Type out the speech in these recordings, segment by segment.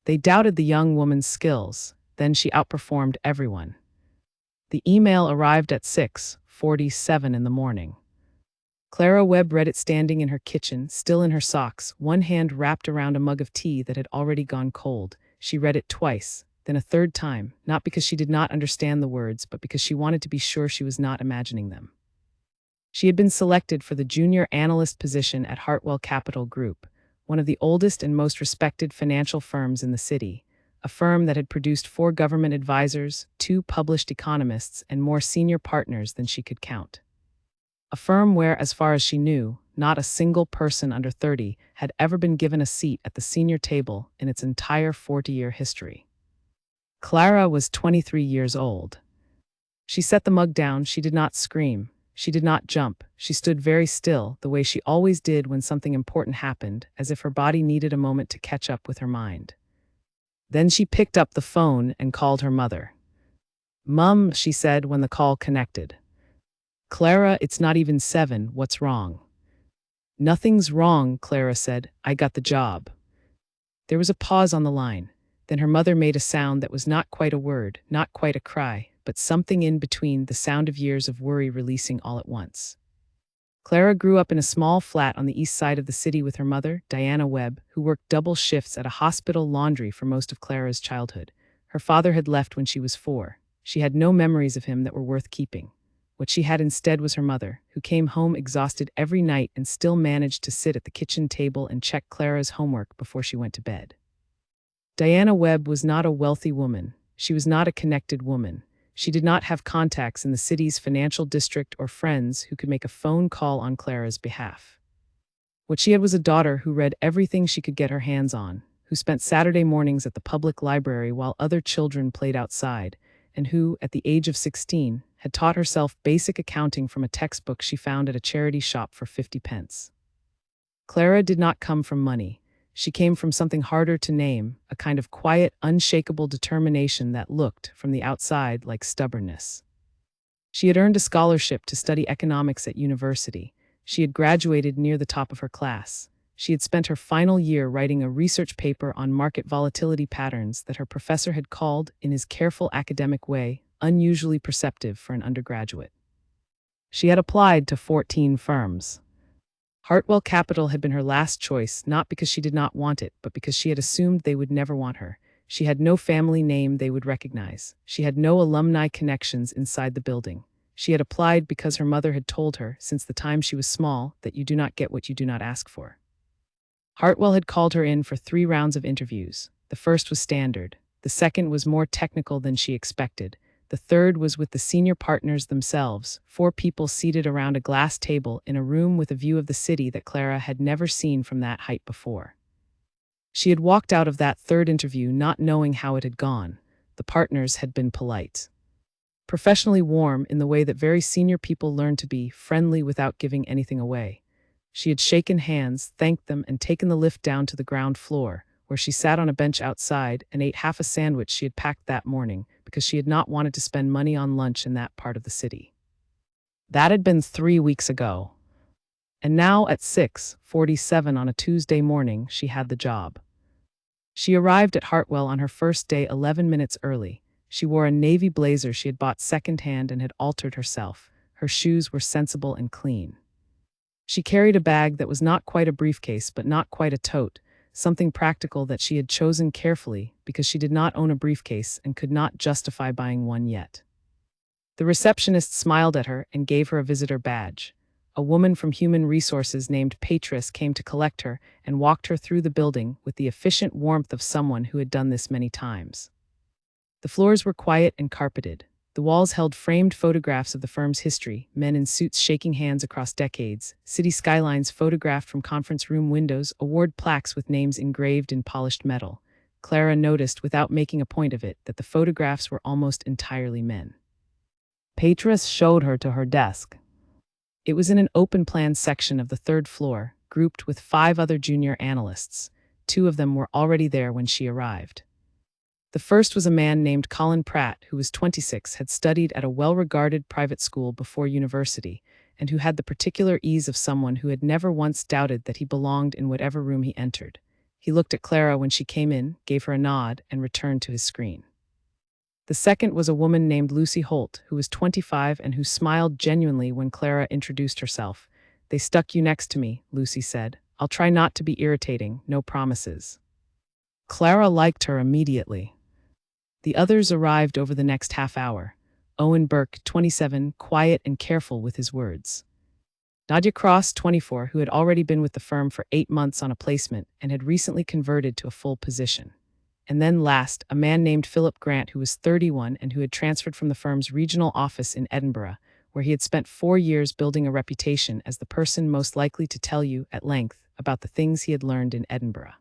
They doubted the young woman's skills. Then she outperformed everyone. The email arrived at 6:47 in the morning. Clara Webb read it standing in her kitchen, still in her socks, one hand wrapped around a mug of tea that had already gone cold. She read it twice, then a third time, not because she did not understand the words, but because she wanted to be sure she was not imagining them. She had been selected for the junior analyst position at Hartwell Capital Group, one of the oldest and most respected financial firms in the city, a firm that had produced 4 government advisors, 2 published economists, and more senior partners than she could count. A firm where, as far as she knew, not a single person under 30 had ever been given a seat at the senior table in its entire 40-year history. Clara was 23 years old. She set the mug down. She did not scream. She did not jump. She stood very still, the way she always did when something important happened, as if her body needed a moment to catch up with her mind. Then she picked up the phone and called her mother. "Mum," she said when the call connected. "Clara, it's not even 7. What's wrong?" "Nothing's wrong," Clara said. "I got the job." There was a pause on the line. Then her mother made a sound that was not quite a word, not quite a cry, but something in between, the sound of years of worry releasing all at once. Clara grew up in a small flat on the east side of the city with her mother, Diana Webb, who worked double shifts at a hospital laundry for most of Clara's childhood. Her father had left when she was 4. She had no memories of him that were worth keeping. What she had instead was her mother, who came home exhausted every night and still managed to sit at the kitchen table and check Clara's homework before she went to bed. Diana Webb was not a wealthy woman. She was not a connected woman. She did not have contacts in the city's financial district or friends who could make a phone call on Clara's behalf. What she had was a daughter who read everything she could get her hands on, who spent Saturday mornings at the public library while other children played outside, and who, at the age of 16, had taught herself basic accounting from a textbook she found at a charity shop for 50 pence. Clara did not come from money. She came from something harder to name, a kind of quiet, unshakable determination that looked, from the outside, like stubbornness. She had earned a scholarship to study economics at university. She had graduated near the top of her class. She had spent her final year writing a research paper on market volatility patterns that her professor had called, in his careful academic way, unusually perceptive for an undergraduate. She had applied to 14 firms. Hartwell Capital had been her last choice, not because she did not want it, but because she had assumed they would never want her. She had no family name they would recognize. She had no alumni connections inside the building. She had applied because her mother had told her, since the time she was small, that you do not get what you do not ask for. Hartwell had called her in for 3 rounds of interviews. The first was standard. The second was more technical than she expected. The third was with the senior partners themselves, 4 people seated around a glass table in a room with a view of the city that Clara had never seen from that height before. She had walked out of that third interview not knowing how it had gone. The partners had been polite. Professionally warm in the way that very senior people learn to be, friendly without giving anything away. She had shaken hands, thanked them, and taken the lift down to the ground floor, where she sat on a bench outside and ate half a sandwich she had packed that morning because she had not wanted to spend money on lunch in that part of the city. That had been 3 weeks ago. And now at 6:47 on a Tuesday morning, she had the job. She arrived at Hartwell on her first day 11 minutes early. She wore a navy blazer she had bought secondhand and had altered herself. Her shoes were sensible and clean. She carried a bag that was not quite a briefcase but not quite a tote, something practical that she had chosen carefully because she did not own a briefcase and could not justify buying one yet. The receptionist smiled at her and gave her a visitor badge. A woman from Human Resources named Patris came to collect her and walked her through the building with the efficient warmth of someone who had done this many times. The floors were quiet and carpeted. The walls held framed photographs of the firm's history, men in suits shaking hands across decades, city skylines photographed from conference room windows, award plaques with names engraved in polished metal. Clara noticed, without making a point of it, that the photographs were almost entirely men. Patris showed her to her desk. It was in an open-plan section of the 3rd floor, grouped with 5 other junior analysts. 2 of them were already there when she arrived. The first was a man named Colin Pratt, who was 26, had studied at a well-regarded private school before university, and who had the particular ease of someone who had never once doubted that he belonged in whatever room he entered. He looked at Clara when she came in, gave her a nod, and returned to his screen. The second was a woman named Lucy Holt, who was 25 and who smiled genuinely when Clara introduced herself. "They stuck you next to me," Lucy said. "I'll try not to be irritating, no promises." Clara liked her immediately. The others arrived over the next half hour. Owen Burke, 27, quiet and careful with his words. Nadia Cross, 24, who had already been with the firm for 8 months on a placement and had recently converted to a full position. And then last, a man named Philip Grant, who was 31 and who had transferred from the firm's regional office in Edinburgh, where he had spent 4 years building a reputation as the person most likely to tell you, at length, about the things he had learned in Edinburgh.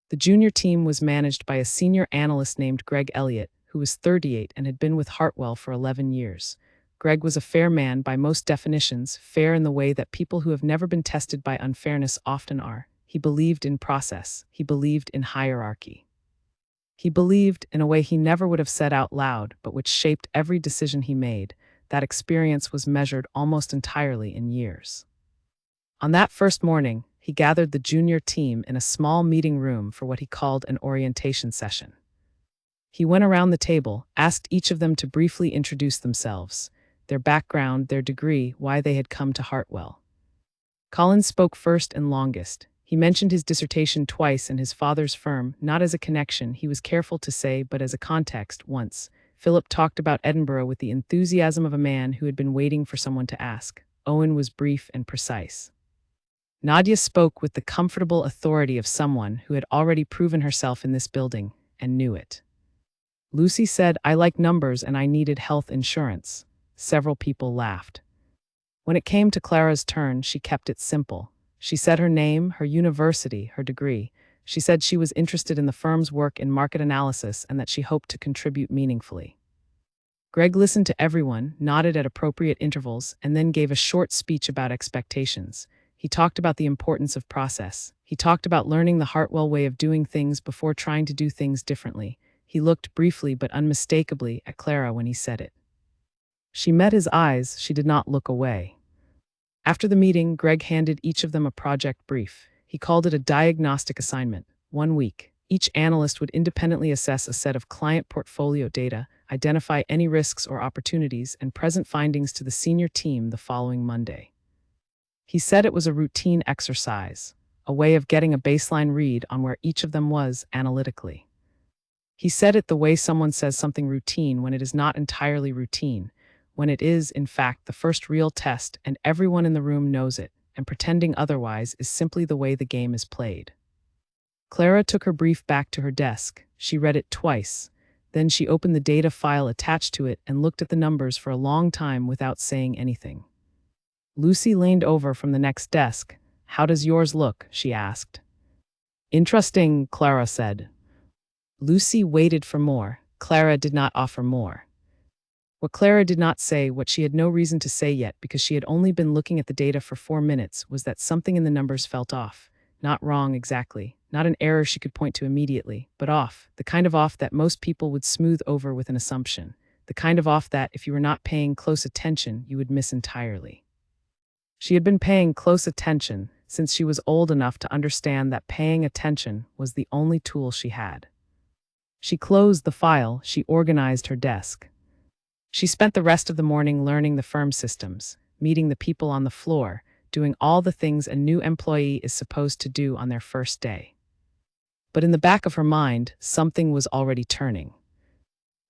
The junior team was managed by a senior analyst named Greg Elliott, who was 38 and had been with Hartwell for 11 years. Greg was a fair man by most definitions, fair in the way that people who have never been tested by unfairness often are. He believed in process. He believed in hierarchy. He believed, in a way he never would have said out loud, but which shaped every decision he made. That experience was measured almost entirely in years. On that first morning, he gathered the junior team in a small meeting room for what he called an orientation session. He went around the table, asked each of them to briefly introduce themselves, their background, their degree, why they had come to Hartwell. Collins spoke first and longest. He mentioned his dissertation twice and his father's firm, not as a connection, he was careful to say, but as a context. Once, Philip talked about Edinburgh with the enthusiasm of a man who had been waiting for someone to ask. Owen was brief and precise. Nadia spoke with the comfortable authority of someone who had already proven herself in this building and knew it. Lucy said, "I like numbers and I needed health insurance." Several people laughed. When it came to Clara's turn, she kept it simple. She said her name, her university, her degree. She said she was interested in the firm's work in market analysis and that she hoped to contribute meaningfully. Greg listened to everyone, nodded at appropriate intervals, and then gave a short speech about expectations. He talked about the importance of process. He talked about learning the Hartwell way of doing things before trying to do things differently. He looked briefly but unmistakably at Clara when he said it. She met his eyes, she did not look away. After the meeting, Greg handed each of them a project brief. He called it a diagnostic assignment. 1 week. Each analyst would independently assess a set of client portfolio data, identify any risks or opportunities, and present findings to the senior team the following Monday. He said it was a routine exercise, a way of getting a baseline read on where each of them was analytically. He said it the way someone says something routine when it is not entirely routine, when it is, in fact, the first real test and everyone in the room knows it, and pretending otherwise is simply the way the game is played. Clara took her brief back to her desk. She read it twice. Then she opened the data file attached to it and looked at the numbers for a long time without saying anything. Lucy leaned over from the next desk. "How does yours look?" she asked. "Interesting," Clara said. Lucy waited for more. Clara did not offer more. What Clara did not say, what she had no reason to say yet because she had only been looking at the data for 4 minutes, was that something in the numbers felt off. Not wrong exactly, not an error she could point to immediately, but off, the kind of off that most people would smooth over with an assumption, the kind of off that, if you were not paying close attention, you would miss entirely. She had been paying close attention since she was old enough to understand that paying attention was the only tool she had. She closed the file, she organized her desk. She spent the rest of the morning learning the firm systems, meeting the people on the floor, doing all the things a new employee is supposed to do on their first day. But in the back of her mind, something was already turning.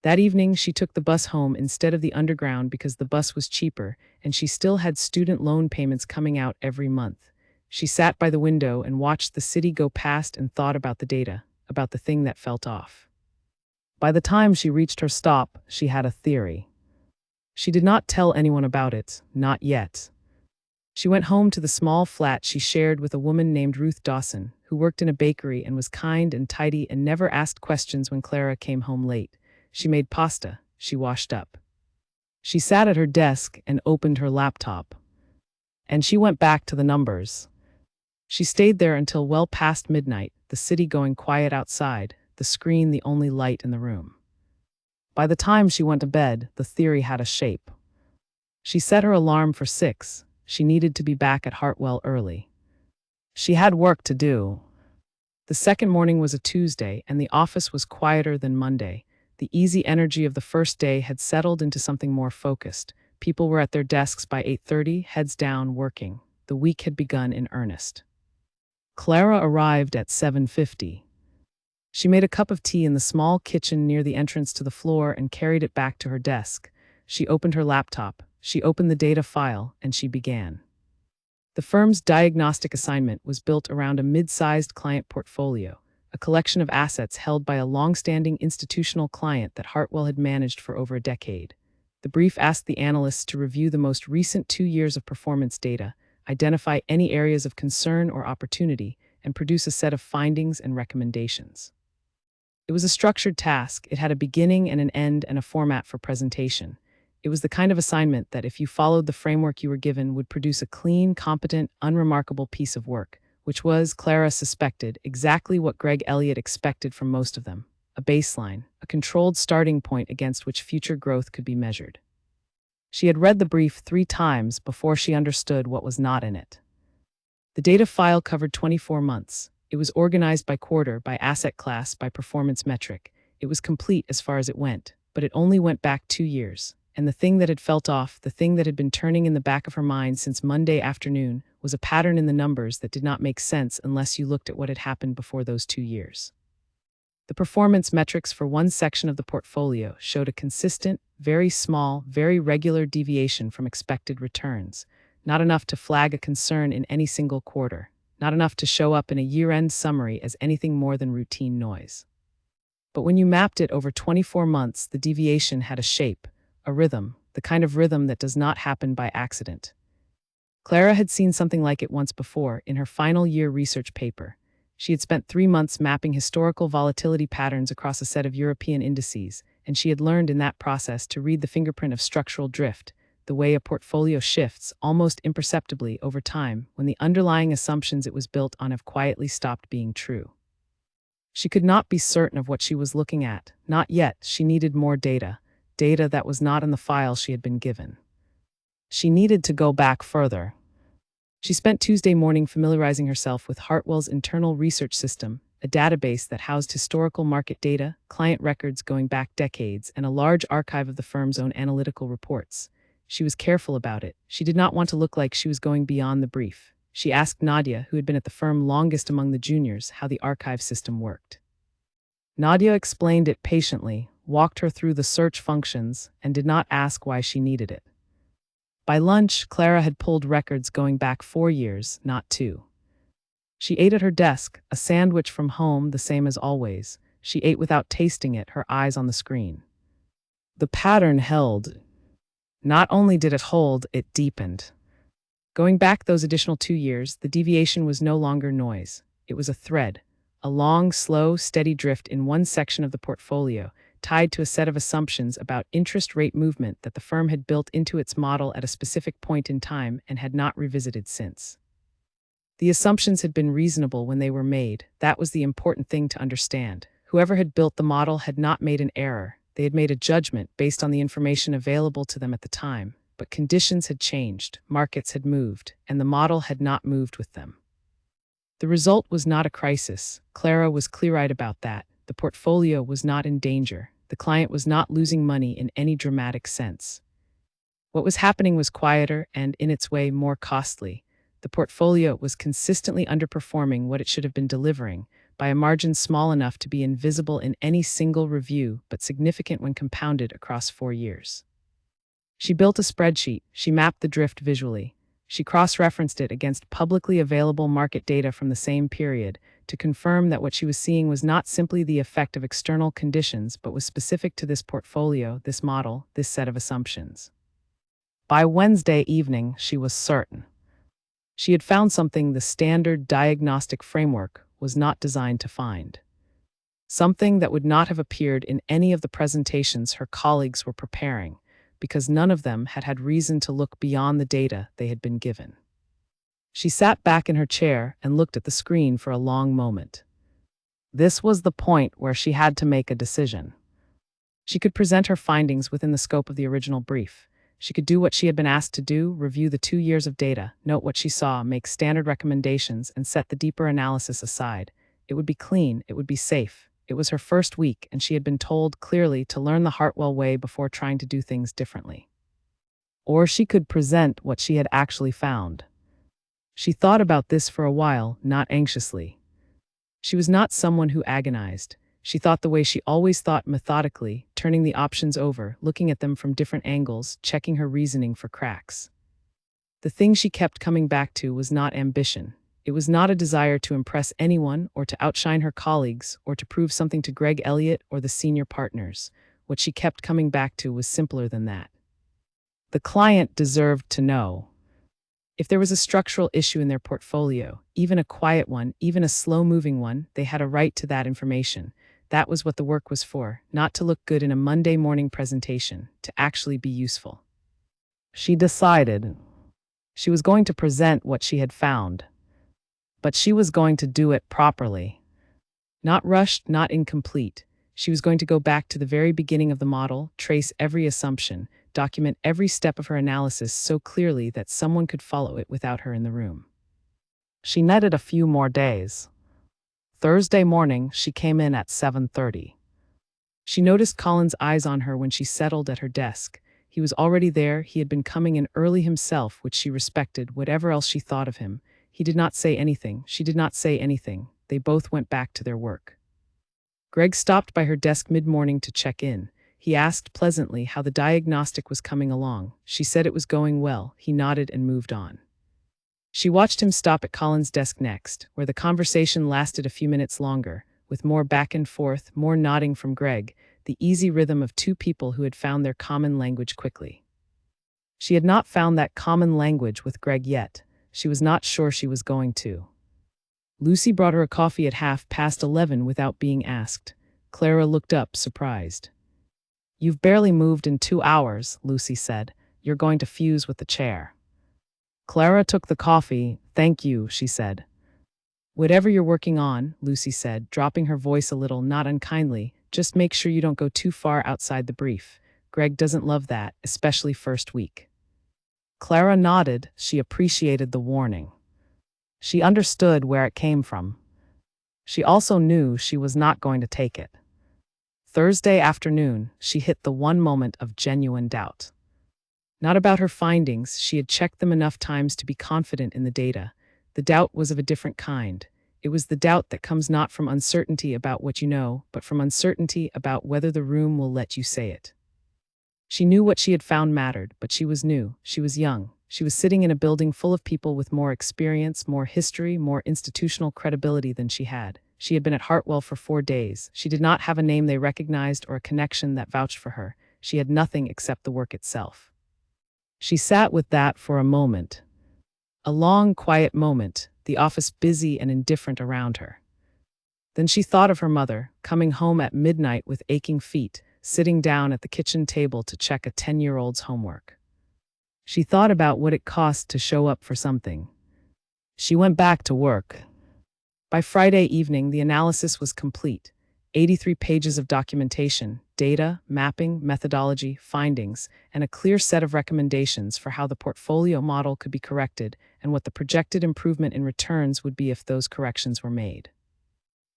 That evening, she took the bus home instead of the underground because the bus was cheaper, and she still had student loan payments coming out every month. She sat by the window and watched the city go past and thought about the data, about the thing that felt off. By the time she reached her stop, she had a theory. She did not tell anyone about it, not yet. She went home to the small flat she shared with a woman named Ruth Dawson, who worked in a bakery and was kind and tidy and never asked questions when Clara came home late. She made pasta, she washed up. She sat at her desk and opened her laptop. And she went back to the numbers. She stayed there until well past midnight, the city going quiet outside, the screen the only light in the room. By the time she went to bed, the theory had a shape. She set her alarm for 6. She needed to be back at Hartwell early. She had work to do. The second morning was a Tuesday, and the office was quieter than Monday. The easy energy of the first day had settled into something more focused. People were at their desks by 8:30, heads down, working. The week had begun in earnest. Clara arrived at 7:50. She made a cup of tea in the small kitchen near the entrance to the floor and carried it back to her desk. She opened her laptop, she opened the data file, and she began. The firm's diagnostic assignment was built around a mid-sized client portfolio, a collection of assets held by a long-standing institutional client that Hartwell had managed for over a decade. The brief asked the analysts to review the most recent 2 years of performance data, identify any areas of concern or opportunity, and produce a set of findings and recommendations. It was a structured task. It had a beginning and an end and a format for presentation. It was the kind of assignment that, if you followed the framework you were given, would produce a clean, competent, unremarkable piece of work, which was, Clara suspected, exactly what Greg Elliott expected from most of them: a baseline, a controlled starting point against which future growth could be measured. She had read the brief 3 times before she understood what was not in it. The data file covered 24 months. It was organized by quarter, by asset class, by performance metric. It was complete as far as it went, but it only went back 2 years. And the thing that had felt off, the thing that had been turning in the back of her mind since Monday afternoon, was a pattern in the numbers that did not make sense unless you looked at what had happened before those 2 years. The performance metrics for one section of the portfolio showed a consistent, very small, very regular deviation from expected returns, not enough to flag a concern in any single quarter, not enough to show up in a year-end summary as anything more than routine noise. But when you mapped it over 24 months, the deviation had a shape, a rhythm, the kind of rhythm that does not happen by accident. Clara had seen something like it once before in her final year research paper. She had spent 3 months mapping historical volatility patterns across a set of European indices, and she had learned in that process to read the fingerprint of structural drift, the way a portfolio shifts almost imperceptibly over time when the underlying assumptions it was built on have quietly stopped being true. She could not be certain of what she was looking at. Not yet. She needed more data that was not in the file she had been given. She needed to go back further. She spent Tuesday morning familiarizing herself with Hartwell's internal research system, a database that housed historical market data, client records going back decades, and a large archive of the firm's own analytical reports. She was careful about it. She did not want to look like she was going beyond the brief. She asked Nadia, who had been at the firm longest among the juniors, how the archive system worked. Nadia explained it patiently, walked her through the search functions, and did not ask why she needed it. By lunch, Clara had pulled records going back 4 years, not 2. She ate at her desk, a sandwich from home, the same as always. She ate without tasting it, her eyes on the screen. The pattern held. Not only did it hold, it deepened. Going back those additional 2 years, the deviation was no longer noise. It was a thread, a long, slow, steady drift in one section of the portfolio, tied to a set of assumptions about interest rate movement that the firm had built into its model at a specific point in time and had not revisited since. The assumptions had been reasonable when they were made. That was the important thing to understand. Whoever had built the model had not made an error. They had made a judgment based on the information available to them at the time. But conditions had changed, markets had moved, and the model had not moved with them. The result was not a crisis. Clara was clear-eyed about that. The portfolio was not in danger. The client was not losing money in any dramatic sense. What was happening was quieter and, in its way, more costly. The portfolio was consistently underperforming what it should have been delivering, by a margin small enough to be invisible in any single review, but significant when compounded across 4 years. She built a spreadsheet. She mapped the drift visually. She cross-referenced it against publicly available market data from the same period to confirm that what she was seeing was not simply the effect of external conditions, but was specific to this portfolio, this model, this set of assumptions. By Wednesday evening, she was certain. She had found something the standard diagnostic framework was not designed to find. Something that would not have appeared in any of the presentations her colleagues were preparing, because none of them had had reason to look beyond the data they had been given. She sat back in her chair and looked at the screen for a long moment. This was the point where she had to make a decision. She could present her findings within the scope of the original brief. She could do what she had been asked to do, review the 2 years of data, note what she saw, make standard recommendations, and set the deeper analysis aside. It would be clean, it would be safe. It was her first week, and she had been told clearly to learn the Hartwell way before trying to do things differently. Or she could present what she had actually found. She thought about this for a while, not anxiously. She was not someone who agonized. She thought the way she always thought, methodically, turning the options over, looking at them from different angles, checking her reasoning for cracks. The thing she kept coming back to was not ambition. It was not a desire to impress anyone or to outshine her colleagues or to prove something to Greg Elliott or the senior partners. What she kept coming back to was simpler than that. The client deserved to know. If there was a structural issue in their portfolio, even a quiet one, even a slow-moving one, they had a right to that information. That was what the work was for, not to look good in a Monday morning presentation, to actually be useful. She decided she was going to present what she had found, but she was going to do it properly. Not rushed, not incomplete. She was going to go back to the very beginning of the model, trace every assumption, document every step of her analysis so clearly that someone could follow it without her in the room. She netted a few more days. Thursday morning, she came in at 7:30. She noticed Colin's eyes on her when she settled at her desk. He was already there. He had been coming in early himself, which she respected, whatever else she thought of him. He did not say anything. She did not say anything. They both went back to their work. Greg stopped by her desk mid-morning to check in. He asked pleasantly how the diagnostic was coming along. She said it was going well. He nodded and moved on. She watched him stop at Colin's desk next, where the conversation lasted a few minutes longer, with more back and forth, more nodding from Greg, the easy rhythm of two people who had found their common language quickly. She had not found that common language with Greg yet. She was not sure she was going to. Lucy brought her a coffee at 11:30 without being asked. Clara looked up, surprised. "You've barely moved in 2 hours," Lucy said. "You're going to fuse with the chair." Clara took the coffee. "Thank you," she said. "Whatever you're working on," Lucy said, dropping her voice a little, not unkindly, "just make sure you don't go too far outside the brief. Greg doesn't love that, especially first week." Clara nodded. She appreciated the warning. She understood where it came from. She also knew she was not going to take it. Thursday afternoon, she hit the one moment of genuine doubt. Not about her findings, she had checked them enough times to be confident in the data. The doubt was of a different kind. It was the doubt that comes not from uncertainty about what you know, but from uncertainty about whether the room will let you say it. She knew what she had found mattered, but she was new, she was young. She was sitting in a building full of people with more experience, more history, more institutional credibility than she had. She had been at Hartwell for 4 days. She did not have a name they recognized or a connection that vouched for her. She had nothing except the work itself. She sat with that for a moment. A long, quiet moment, the office busy and indifferent around her. Then she thought of her mother, coming home at midnight with aching feet, sitting down at the kitchen table to check a 10-year-old's homework. She thought about what it cost to show up for something. She went back to work. By Friday evening, the analysis was complete. 83 pages of documentation, data, mapping, methodology, findings, and a clear set of recommendations for how the portfolio model could be corrected and what the projected improvement in returns would be if those corrections were made.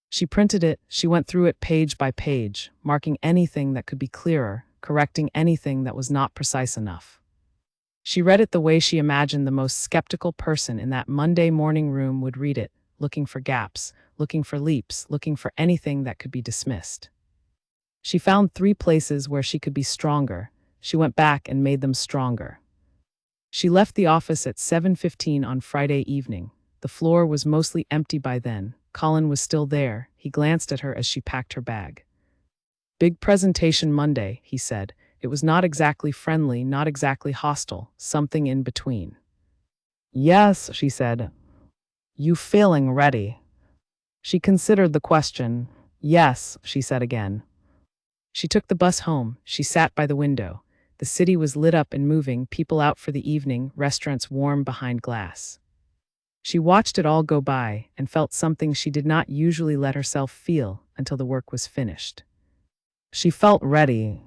She printed it, she went through it page by page, marking anything that could be clearer, correcting anything that was not precise enough. She read it the way she imagined the most skeptical person in that Monday morning room would read it, looking for gaps, looking for leaps, looking for anything that could be dismissed. She found 3 places where she could be stronger. She went back and made them stronger. She left the office at 7:15 on Friday evening. The floor was mostly empty by then. Colin was still there. He glanced at her as she packed her bag. "Big presentation Monday," he said. It was not exactly friendly, not exactly hostile, something in between. "Yes," she said. "You feeling ready?" She considered the question. "Yes," she said again. She took the bus home. She sat by the window. The city was lit up and moving, people out for the evening, restaurants warm behind glass. She watched it all go by and felt something she did not usually let herself feel until the work was finished. She felt ready.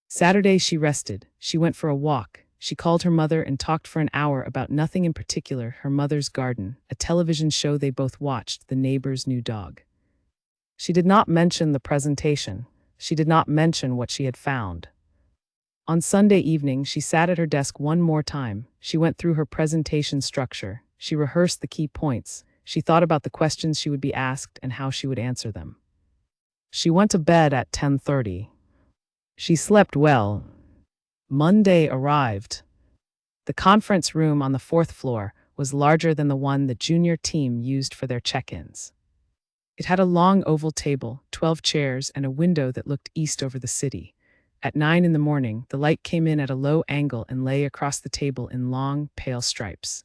Saturday she rested. She went for a walk. She called her mother and talked for an hour about nothing in particular: her mother's garden, a television show they both watched, the neighbor's new dog. She did not mention the presentation. She did not mention what she had found. On Sunday evening, she sat at her desk one more time. She went through her presentation structure. She rehearsed the key points. She thought about the questions she would be asked and how she would answer them. She went to bed at 10:30. She slept well. Monday arrived. The conference room on the fourth floor was larger than the one the junior team used for their check-ins. It had a long oval table, 12 chairs, and a window that looked east over the city. At 9 in the morning, the light came in at a low angle and lay across the table in long, pale stripes.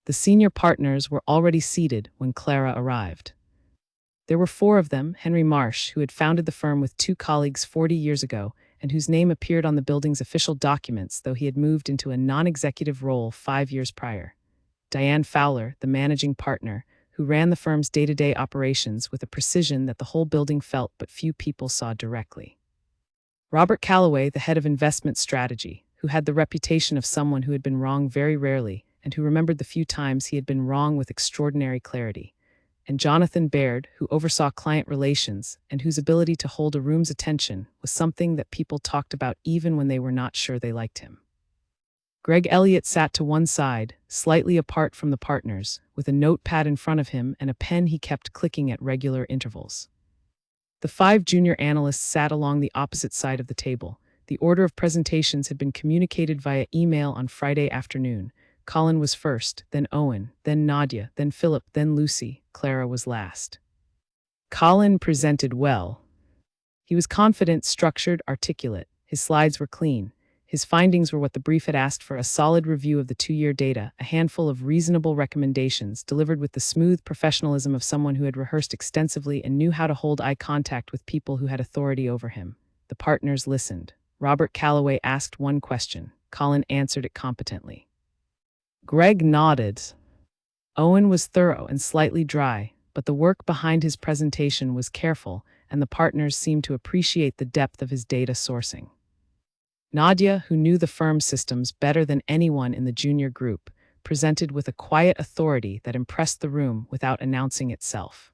The senior partners were already seated when Clara arrived. There were 4 of them: Henry Marsh, who had founded the firm with 2 colleagues 40 years ago, and whose name appeared on the building's official documents, though he had moved into a non-executive role 5 years prior. Diane Fowler, the managing partner, who ran the firm's day-to-day operations with a precision that the whole building felt but few people saw directly. Robert Calloway, the head of investment strategy, who had the reputation of someone who had been wrong very rarely and who remembered the few times he had been wrong with extraordinary clarity. And Jonathan Baird, who oversaw client relations and whose ability to hold a room's attention was something that people talked about even when they were not sure they liked him. Greg Elliott sat to one side, slightly apart from the partners, with a notepad in front of him and a pen he kept clicking at regular intervals. The 5 junior analysts sat along the opposite side of the table. The order of presentations had been communicated via email on Friday afternoon. Colin was first, then Owen, then Nadia, then Philip, then Lucy. Clara was last. Colin presented well. He was confident, structured, articulate. His slides were clean. His findings were what the brief had asked for: a solid review of the 2-year data, a handful of reasonable recommendations, delivered with the smooth professionalism of someone who had rehearsed extensively and knew how to hold eye contact with people who had authority over him. The partners listened. Robert Calloway asked one question. Colin answered it competently. Greg nodded. Owen was thorough and slightly dry, but the work behind his presentation was careful, and the partners seemed to appreciate the depth of his data sourcing. Nadia, who knew the firm's systems better than anyone in the junior group, presented with a quiet authority that impressed the room without announcing itself.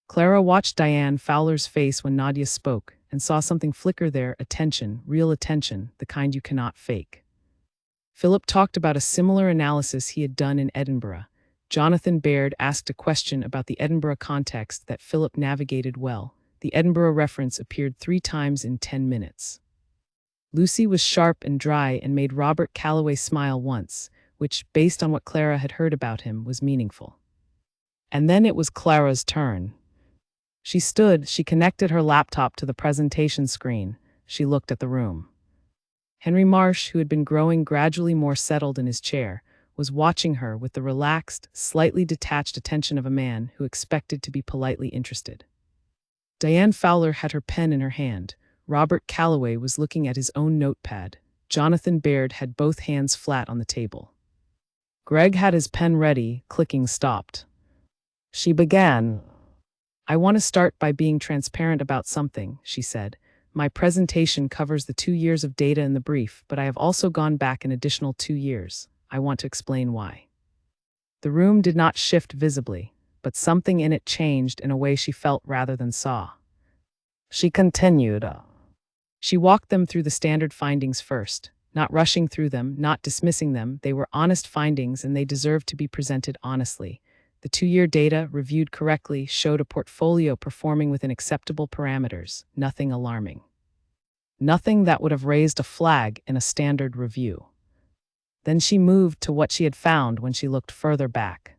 Clara watched Diane Fowler's face when Nadia spoke and saw something flicker there: attention, real attention, the kind you cannot fake. Philip talked about a similar analysis he had done in Edinburgh. Jonathan Baird asked a question about the Edinburgh context that Philip navigated well. The Edinburgh reference appeared 3 times in 10 minutes. Lucy was sharp and dry and made Robert Calloway smile once, which, based on what Clara had heard about him, was meaningful. And then it was Clara's turn. She stood, she connected her laptop to the presentation screen. She looked at the room. Henry Marsh, who had been growing gradually more settled in his chair, was watching her with the relaxed, slightly detached attention of a man who expected to be politely interested. Diane Fowler had her pen in her hand. Robert Calloway was looking at his own notepad. Jonathan Baird had both hands flat on the table. Greg had his pen ready, clicking stopped. She began. "I want to start by being transparent about something," she said. "My presentation covers the 2 years of data in the brief, but I have also gone back an additional 2 years. I want to explain why." The room did not shift visibly, but something in it changed in a way she felt rather than saw. She continued. She walked them through the standard findings first, not rushing through them, not dismissing them. They were honest findings and they deserved to be presented honestly. The 2-year data, reviewed correctly, showed a portfolio performing within acceptable parameters, nothing alarming. Nothing that would have raised a flag in a standard review. Then she moved to what she had found when she looked further back.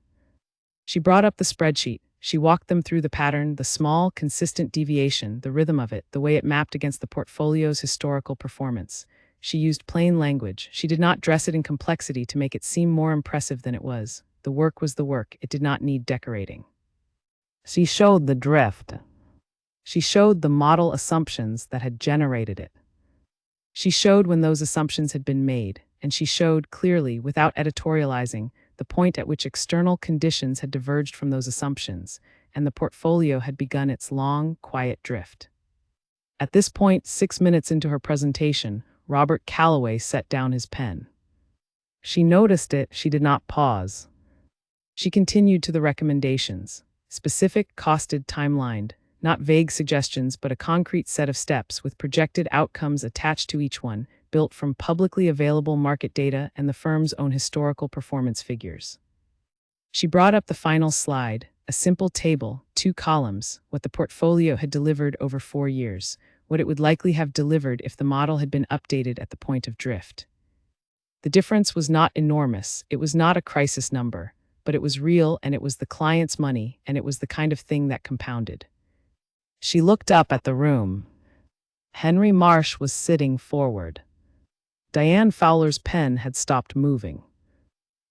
She brought up the spreadsheet. She walked them through the pattern, the small, consistent deviation, the rhythm of it, the way it mapped against the portfolio's historical performance. She used plain language. She did not dress it in complexity to make it seem more impressive than it was. The work was the work. It did not need decorating. She showed the drift. She showed the model assumptions that had generated it. She showed when those assumptions had been made, and she showed clearly, without editorializing, the point at which external conditions had diverged from those assumptions, and the portfolio had begun its long, quiet drift. At this point, 6 minutes into her presentation, Robert Calloway set down his pen. She noticed it, she did not pause. She continued to the recommendations. Specific, costed, timelined, not vague suggestions, but a concrete set of steps with projected outcomes attached to each one, built from publicly available market data and the firm's own historical performance figures. She brought up the final slide, a simple table, 2 columns, what the portfolio had delivered over 4 years, what it would likely have delivered if the model had been updated at the point of drift. The difference was not enormous, it was not a crisis number, but it was real, and it was the client's money, and it was the kind of thing that compounded. She looked up at the room. Henry Marsh was sitting forward. Diane Fowler's pen had stopped moving.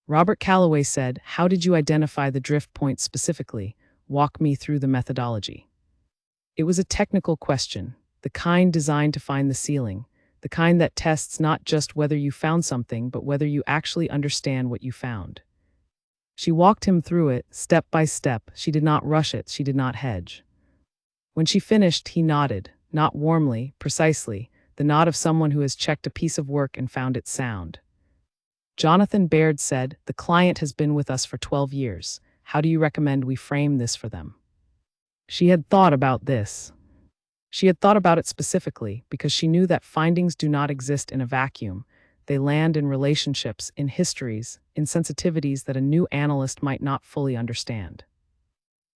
Robert Calloway said, "How did you identify the drift point specifically? Walk me through the methodology." It was a technical question, the kind designed to find the ceiling, the kind that tests not just whether you found something, but whether you actually understand what you found. She walked him through it, step by step. She did not rush it, she did not hedge. When she finished, he nodded, not warmly, precisely, the nod of someone who has checked a piece of work and found it sound. Jonathan Baird said, "The client has been with us for 12 years. How do you recommend we frame this for them?" She had thought about this. She had thought about it specifically because she knew that findings do not exist in a vacuum. They land in relationships, in histories, in sensitivities that a new analyst might not fully understand.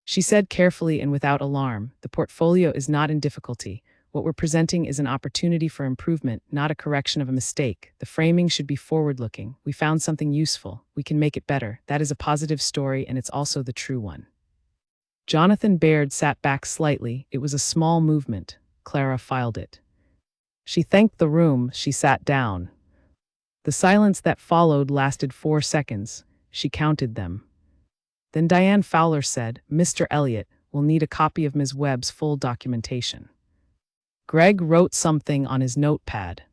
She said carefully and without alarm, "The portfolio is not in difficulty. What we're presenting is an opportunity for improvement, not a correction of a mistake. The framing should be forward-looking. We found something useful. We can make it better. That is a positive story, and it's also the true one." Jonathan Baird sat back slightly. It was a small movement. Clara filed it. She thanked the room. She sat down. The silence that followed lasted 4 seconds. She counted them. Then Diane Fowler said, "Mr. Elliott, we'll need a copy of Ms. Webb's full documentation." Greg wrote something on his notepad.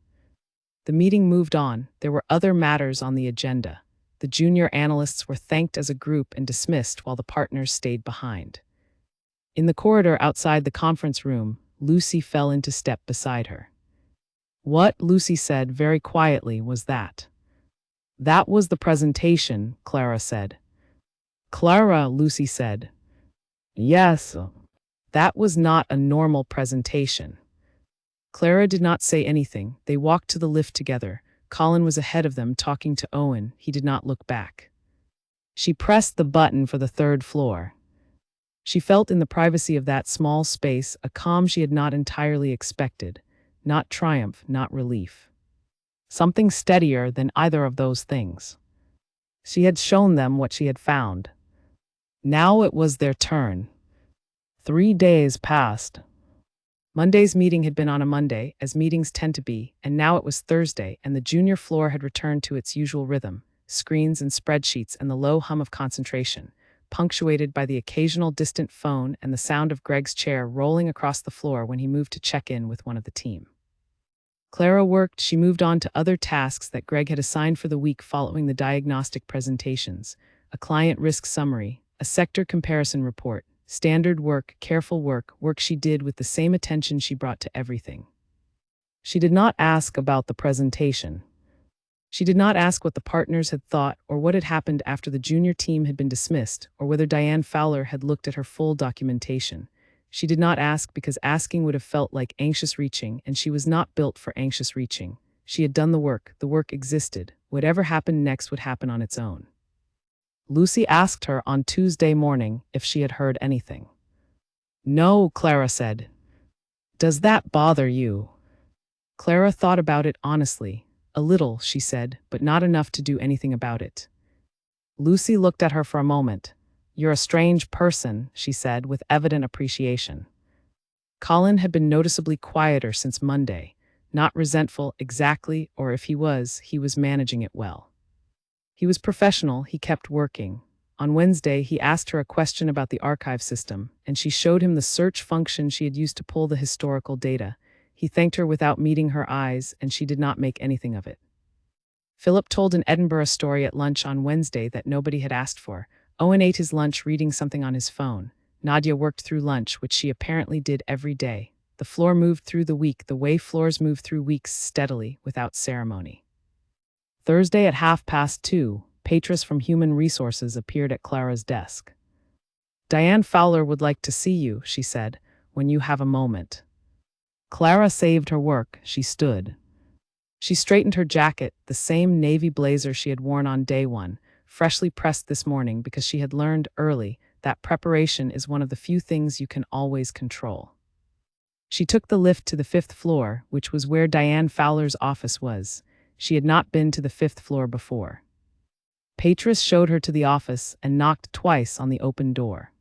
The meeting moved on. There were other matters on the agenda. The junior analysts were thanked as a group and dismissed while the partners stayed behind. In the corridor outside the conference room, Lucy fell into step beside her. "What," Lucy said very quietly, "was that?" "That was the presentation," Clara said. "Clara," Lucy said. "Yes." "That was not a normal presentation." Clara did not say anything. They walked to the lift together. Colin was ahead of them, talking to Owen. He did not look back. She pressed the button for the 3rd floor. She felt in the privacy of that small space a calm she had not entirely expected. Not triumph, not relief. Something steadier than either of those things. She had shown them what she had found. Now it was their turn. 3 days passed. Monday's meeting had been on a Monday, as meetings tend to be, and now it was Thursday, and the junior floor had returned to its usual rhythm, screens and spreadsheets and the low hum of concentration, punctuated by the occasional distant phone and the sound of Greg's chair rolling across the floor when he moved to check in with one of the team. Clara worked. She moved on to other tasks that Greg had assigned for the week following the diagnostic presentations, a client risk summary, a sector comparison report, standard work, careful work, work she did with the same attention she brought to everything. She did not ask about the presentation. She did not ask what the partners had thought or what had happened after the junior team had been dismissed or whether Diane Fowler had looked at her full documentation. She did not ask because asking would have felt like anxious reaching, and she was not built for anxious reaching. She had done the work existed. Whatever happened next would happen on its own. Lucy asked her on Tuesday morning if she had heard anything. "No," Clara said. "Does that bother you?" Clara thought about it honestly. "A little," she said, "but not enough to do anything about it." Lucy looked at her for a moment. "You're a strange person," she said with evident appreciation. Colin had been noticeably quieter since Monday, not resentful exactly, or if he was managing it well. He was professional, he kept working. On Wednesday, he asked her a question about the archive system, and she showed him the search function she had used to pull the historical data. He thanked her without meeting her eyes, and she did not make anything of it. Philip told an Edinburgh story at lunch on Wednesday that nobody had asked for. Owen ate his lunch reading something on his phone. Nadia worked through lunch, which she apparently did every day. The floor moved through the week the way floors move through weeks, steadily, without ceremony. Thursday at 2:30, Patris from Human Resources appeared at Clara's desk. "Diane Fowler would like to see you," she said, "when you have a moment." Clara saved her work. She stood. She straightened her jacket, the same navy blazer she had worn on day one, freshly pressed this morning because she had learned early that preparation is one of the few things you can always control. She took the lift to the 5th floor, which was where Diane Fowler's office was. She had not been to the 5th floor before. Patris showed her to the office and knocked twice on the open door.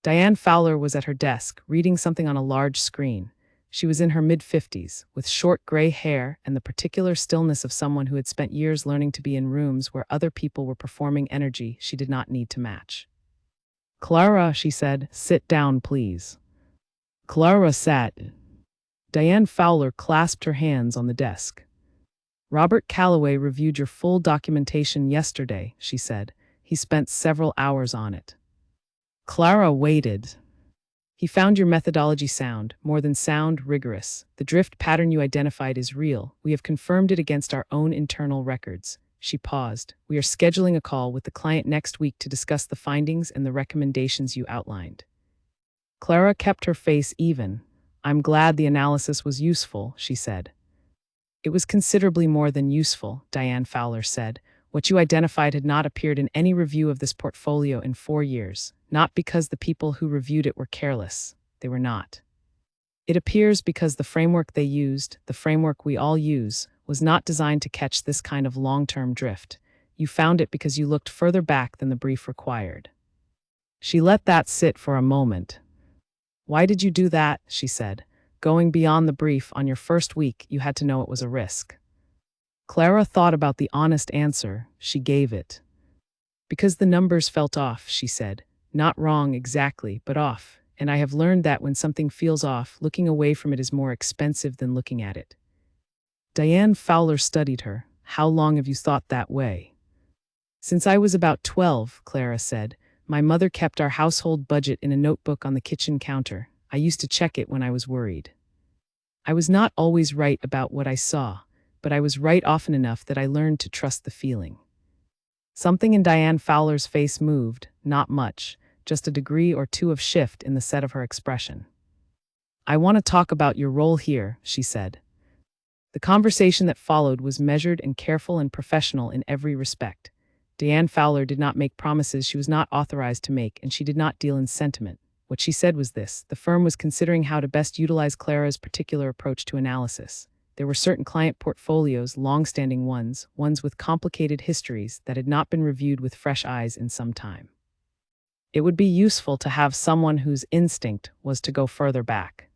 Diane Fowler was at her desk, reading something on a large screen. She was in her mid-50s, with short gray hair and the particular stillness of someone who had spent years learning to be in rooms where other people were performing energy she did not need to match. "Clara," she said, "sit down, please." Clara sat. Diane Fowler clasped her hands on the desk. "Robert Calloway reviewed your full documentation yesterday," she said. "He spent several hours on it." Clara waited. "He found your methodology sound, more than sound, rigorous. The drift pattern you identified is real. We have confirmed it against our own internal records." She paused. "We are scheduling a call with the client next week to discuss the findings and the recommendations you outlined." Clara kept her face even. "I'm glad the analysis was useful," she said. "It was considerably more than useful," Diane Fowler said. "What you identified had not appeared in any review of this portfolio in 4 years, not because the people who reviewed it were careless. They were not. It appears because the framework they used, the framework we all use, was not designed to catch this kind of long-term drift. You found it because you looked further back than the brief required." She let that sit for a moment. "Why did you do that?" she said. "Going beyond the brief on your first week, you had to know it was a risk." Clara thought about the honest answer. She gave it. "Because the numbers felt off," she said. "Not wrong exactly, but off. And I have learned that when something feels off, looking away from it is more expensive than looking at it." Diane Fowler studied her. "How long have you thought that way?" "Since I was about 12, Clara said. "My mother kept our household budget in a notebook on the kitchen counter. I used to check it when I was worried. I was not always right about what I saw, but I was right often enough that I learned to trust the feeling." Something in Diane Fowler's face moved, not much, just a degree or two of shift in the set of her expression. "I want to talk about your role here," she said. The conversation that followed was measured and careful and professional in every respect. Diane Fowler did not make promises she was not authorized to make, and she did not deal in sentiment. What she said was this: the firm was considering how to best utilize Clara's particular approach to analysis. There were certain client portfolios, long-standing ones with complicated histories that had not been reviewed with fresh eyes in some time. It would be useful to have someone whose instinct was to go further back.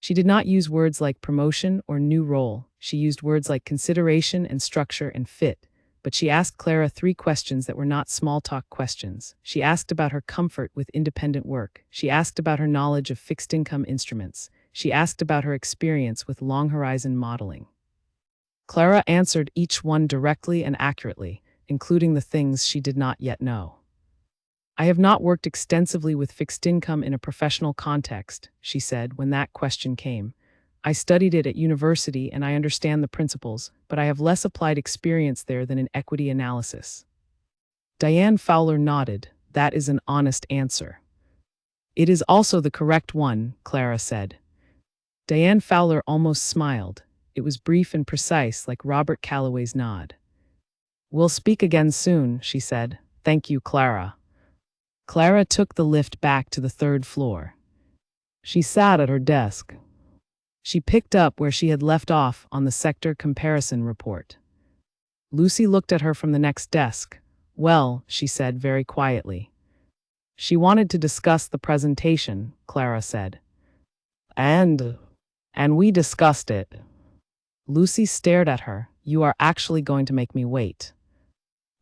She did not use words like promotion or new role. She used words like consideration and structure and fit. But she asked Clara 3 questions that were not small-talk questions. She asked about her comfort with independent work. She asked about her knowledge of fixed-income instruments. She asked about her experience with long-horizon modeling. Clara answered each one directly and accurately, including the things she did not yet know. "I have not worked extensively with fixed income in a professional context," she said when that question came. "I studied it at university and I understand the principles, but I have less applied experience there than in equity analysis." Diane Fowler nodded. "That is an honest answer." "It is also the correct one," Clara said. Diane Fowler almost smiled. It was brief and precise, like Robert Calloway's nod. "We'll speak again soon," she said. "Thank you, Clara." Clara took the lift back to the 3rd floor. She sat at her desk. She picked up where she had left off on the sector comparison report. Lucy looked at her from the next desk. "Well," she said very quietly. "She wanted to discuss the presentation," Clara said. And we discussed it." Lucy stared at her. "You are actually going to make me wait."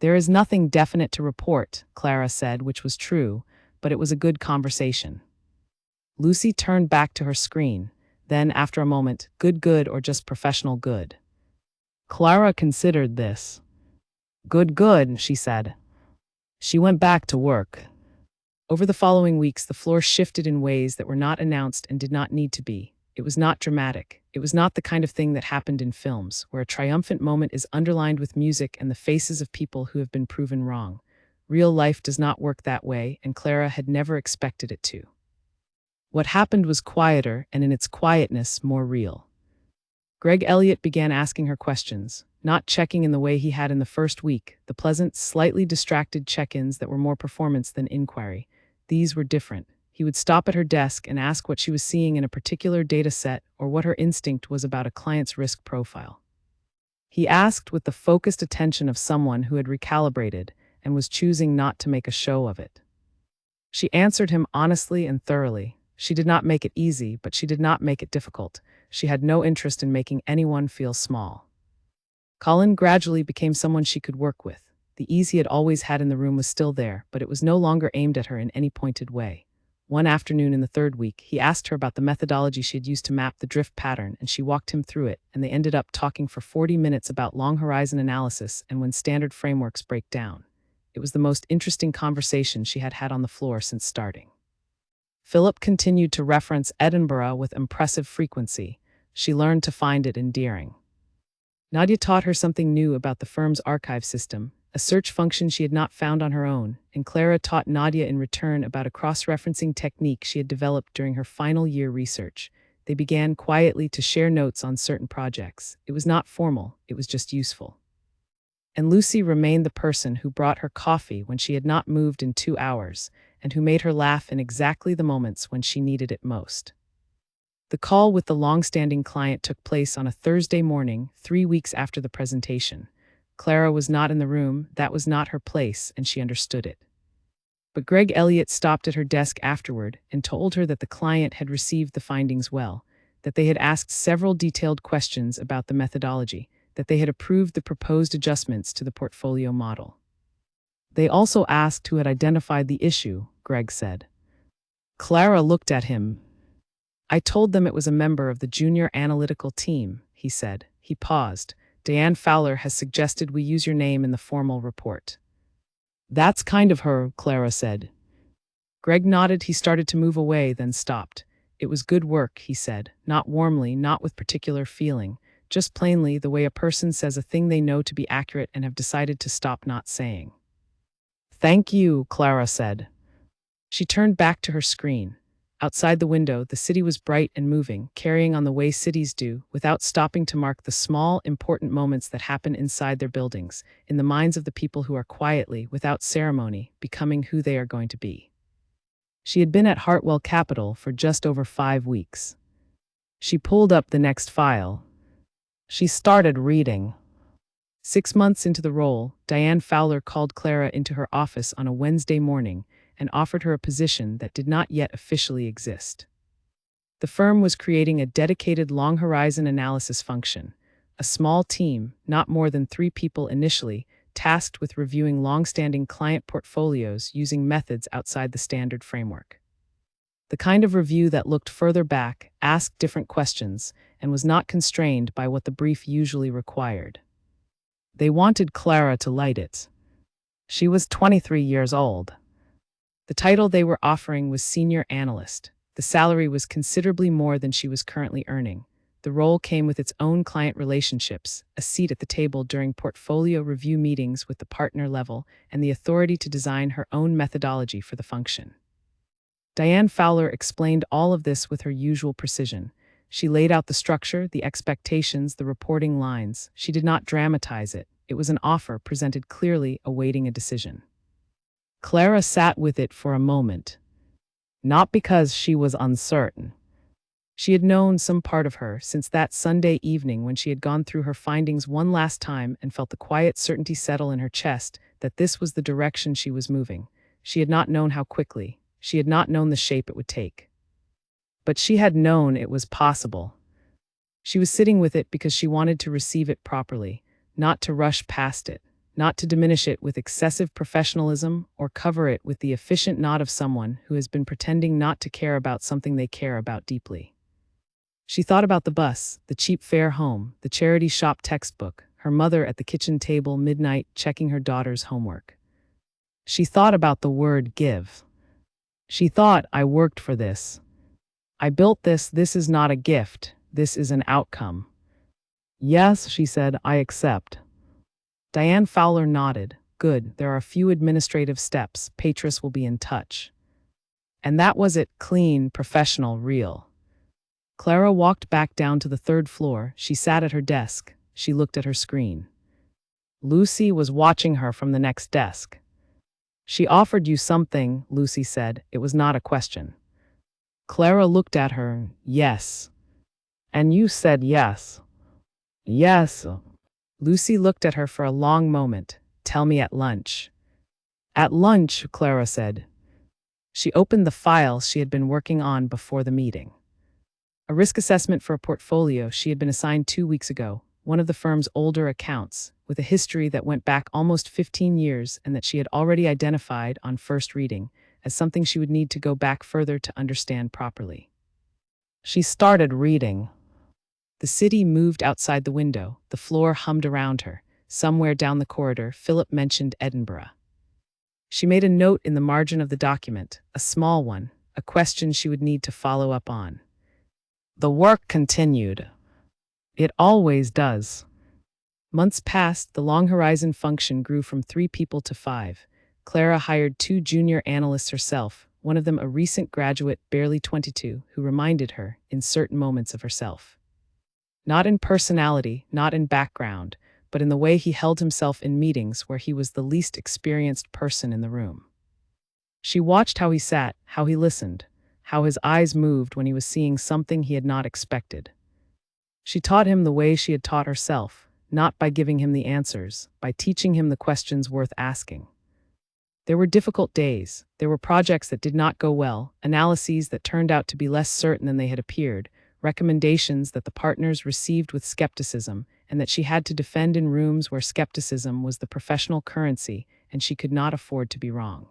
"There is nothing definite to report," Clara said, which was true, but it was a good conversation. Lucy turned back to her screen. Then, after a moment, good or just professional good?" Clara considered this. Good, she said. She went back to work. Over the following weeks, the floor shifted in ways that were not announced and did not need to be. It was not dramatic. It was not the kind of thing that happened in films, where a triumphant moment is underlined with music and the faces of people who have been proven wrong. Real life does not work that way, and Clara had never expected it to. What happened was quieter, and in its quietness, more real. Greg Elliott began asking her questions, not checking in the way he had in the first week, the pleasant, slightly distracted check-ins that were more performance than inquiry. These were different. He would stop at her desk and ask what she was seeing in a particular data set or what her instinct was about a client's risk profile. He asked with the focused attention of someone who had recalibrated and was choosing not to make a show of it. She answered him honestly and thoroughly. She did not make it easy, but she did not make it difficult. She had no interest in making anyone feel small. Colin gradually became someone she could work with. The ease he had always had in the room was still there, but it was no longer aimed at her in any pointed way. One afternoon in the third week, he asked her about the methodology she had used to map the drift pattern, and she walked him through it, and they ended up talking for 40 minutes about long horizon analysis and when standard frameworks break down. It was the most interesting conversation she had had on the floor since starting. Philip continued to reference Edinburgh with impressive frequency. She learned to find it endearing. Nadia taught her something new about the firm's archive system, a search function she had not found on her own, and Clara taught Nadia in return about a cross-referencing technique she had developed during her final year research. They began quietly to share notes on certain projects. It was not formal, it was just useful. And Lucy remained the person who brought her coffee when she had not moved in 2 hours, and who made her laugh in exactly the moments when she needed it most. The call with the long-standing client took place on a Thursday morning, 3 weeks after the presentation. Clara was not in the room, that was not her place, and she understood it. But Greg Elliott stopped at her desk afterward and told her that the client had received the findings well, that they had asked several detailed questions about the methodology, that they had approved the proposed adjustments to the portfolio model. They also asked who had identified the issue, Greg said. Clara looked at him. I told them it was a member of the junior analytical team, he said. He paused. Diane Fowler has suggested we use your name in the formal report. That's kind of her, Clara said. Greg nodded. He started to move away, then stopped. It was good work, he said, not warmly, not with particular feeling, just plainly the way a person says a thing they know to be accurate and have decided to stop not saying. Thank you, Clara said. She turned back to her screen. Outside the window, the city was bright and moving, carrying on the way cities do, without stopping to mark the small, important moments that happen inside their buildings, in the minds of the people who are quietly, without ceremony, becoming who they are going to be. She had been at Hartwell Capital for just over 5 weeks. She pulled up the next file. She started reading. 6 months into the role, Diane Fowler called Clara into her office on a Wednesday morning and offered her a position that did not yet officially exist. The firm was creating a dedicated long-horizon analysis function, a small team, not more than 3 people initially, tasked with reviewing long-standing client portfolios using methods outside the standard framework. The kind of review that looked further back, asked different questions, and was not constrained by what the brief usually required. They wanted Clara to light it. She was 23 years old. The title they were offering was senior analyst. The salary was considerably more than she was currently earning. The role came with its own client relationships, a seat at the table during portfolio review meetings with the partner level, and the authority to design her own methodology for the function. Diane Fowler explained all of this with her usual precision. She laid out the structure, the expectations, the reporting lines. She did not dramatize it. It was an offer presented clearly, awaiting a decision. Clara sat with it for a moment. Not because she was uncertain. She had known some part of her since that Sunday evening when she had gone through her findings one last time and felt the quiet certainty settle in her chest that this was the direction she was moving. She had not known how quickly. She had not known the shape it would take. But she had known it was possible. She was sitting with it because she wanted to receive it properly, not to rush past it, not to diminish it with excessive professionalism or cover it with the efficient nod of someone who has been pretending not to care about something they care about deeply. She thought about the bus, the cheap fare home, the charity shop textbook, her mother at the kitchen table midnight checking her daughter's homework. She thought about the word give. She thought, I worked for this. I built this. This is not a gift. This is an outcome. Yes, she said, I accept. Diane Fowler nodded. Good, there are a few administrative steps. Patris will be in touch. And that was it, clean, professional, real. Clara walked back down to the third floor. She sat at her desk. She looked at her screen. Lucy was watching her from the next desk. She offered you something, Lucy said. It was not a question. Clara looked at her. Yes. And you said yes. Yes. Lucy looked at her for a long moment. Tell me at lunch. At lunch, Clara said. She opened the file she had been working on before the meeting. A risk assessment for a portfolio she had been assigned 2 weeks ago, one of the firm's older accounts, with a history that went back almost 15 years and that she had already identified on first reading as something she would need to go back further to understand properly. She started reading. The city moved outside the window. The floor hummed around her. Somewhere down the corridor, Philip mentioned Edinburgh. She made a note in the margin of the document, a small one, a question she would need to follow up on. The work continued. It always does. Months passed, the Long Horizon function grew from 3 people to 5. Clara hired 2 junior analysts herself, one of them a recent graduate, barely 22, who reminded her, in certain moments, of herself. Not in personality, not in background, but in the way he held himself in meetings where he was the least experienced person in the room. She watched how he sat, how he listened, how his eyes moved when he was seeing something he had not expected. She taught him the way she had taught herself, not by giving him the answers, by teaching him the questions worth asking. There were difficult days, there were projects that did not go well, analyses that turned out to be less certain than they had appeared, recommendations that the partners received with skepticism, and that she had to defend in rooms where skepticism was the professional currency and she could not afford to be wrong.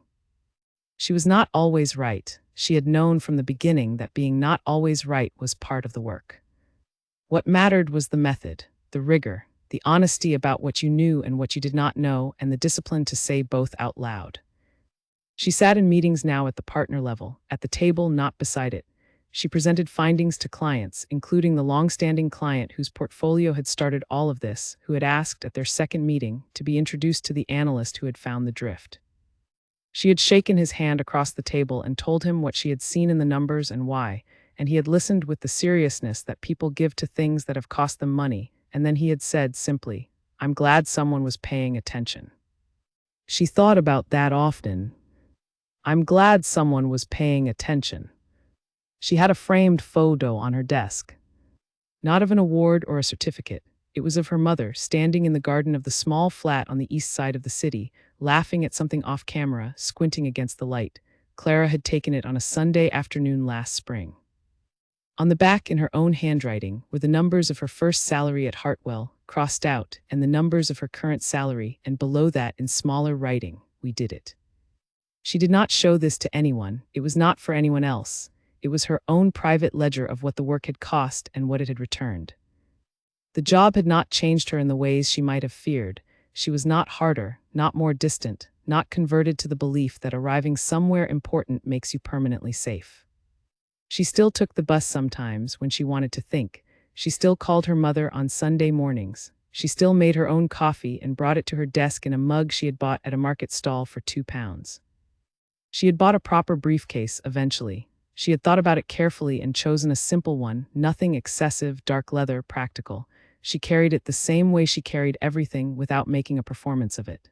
She was not always right. She had known from the beginning that being not always right was part of the work. What mattered was the method, the rigor, the honesty about what you knew and what you did not know, and the discipline to say both out loud. She sat in meetings now at the partner level, at the table, not beside it. She presented findings to clients, including the long-standing client whose portfolio had started all of this, who had asked at their second meeting to be introduced to the analyst who had found the drift. She had shaken his hand across the table and told him what she had seen in the numbers and why, and he had listened with the seriousness that people give to things that have cost them money, and then he had said simply, "I'm glad someone was paying attention." She thought about that often. I'm glad someone was paying attention. She had a framed photo on her desk. Not of an award or a certificate. It was of her mother, standing in the garden of the small flat on the east side of the city, laughing at something off camera, squinting against the light. Clara had taken it on a Sunday afternoon last spring. On the back, in her own handwriting, were the numbers of her first salary at Hartwell, crossed out, and the numbers of her current salary, and below that, in smaller writing, "We did it." She did not show this to anyone. It was not for anyone else. It was her own private ledger of what the work had cost and what it had returned. The job had not changed her in the ways she might have feared. She was not harder, not more distant, not converted to the belief that arriving somewhere important makes you permanently safe. She still took the bus sometimes when she wanted to think. She still called her mother on Sunday mornings. She still made her own coffee and brought it to her desk in a mug she had bought at a market stall for £2. She had bought a proper briefcase eventually. She had thought about it carefully and chosen a simple one, nothing excessive, dark leather, practical. She carried it the same way she carried everything without making a performance of it.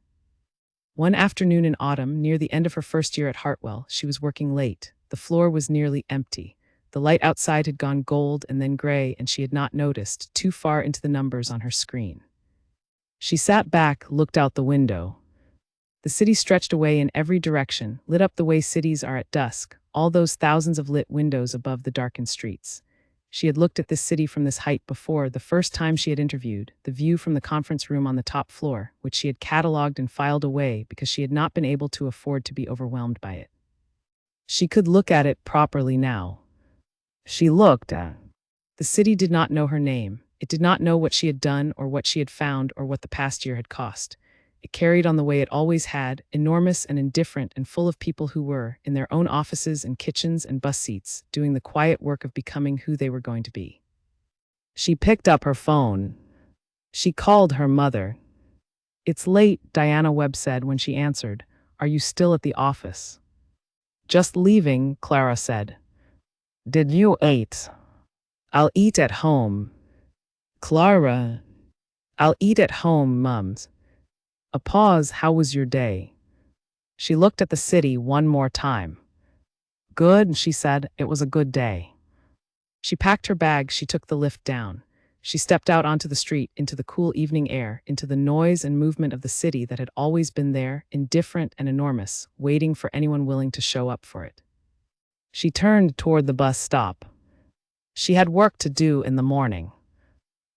One afternoon in autumn, near the end of her first year at Hartwell, she was working late. The floor was nearly empty. The light outside had gone gold and then gray, and she had not noticed, too far into the numbers on her screen. She sat back, looked out the window. The city stretched away in every direction, lit up the way cities are at dusk, all those thousands of lit windows above the darkened streets. She had looked at this city from this height before, the first time she had interviewed, the view from the conference room on the top floor, which she had catalogued and filed away because she had not been able to afford to be overwhelmed by it. She could look at it properly now. She looked at. The city did not know her name. It did not know what she had done or what she had found or what the past year had cost. It carried on the way it always had, enormous and indifferent and full of people who were, in their own offices and kitchens and bus seats, doing the quiet work of becoming who they were going to be. She picked up her phone. She called her mother. "It's late," Diana Webb said when she answered. "Are you still at the office?" "Just leaving," Clara said. "Did you eat?" "I'll eat at home." "Clara." "I'll eat at home, Mums." A pause. "How was your day?" She looked at the city one more time. "Good," she said. "It was a good day." She packed her bag. She took the lift down. She stepped out onto the street, into the cool evening air, into the noise and movement of the city that had always been there, indifferent and enormous, waiting for anyone willing to show up for it. She turned toward the bus stop. She had work to do in the morning.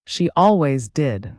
She always did.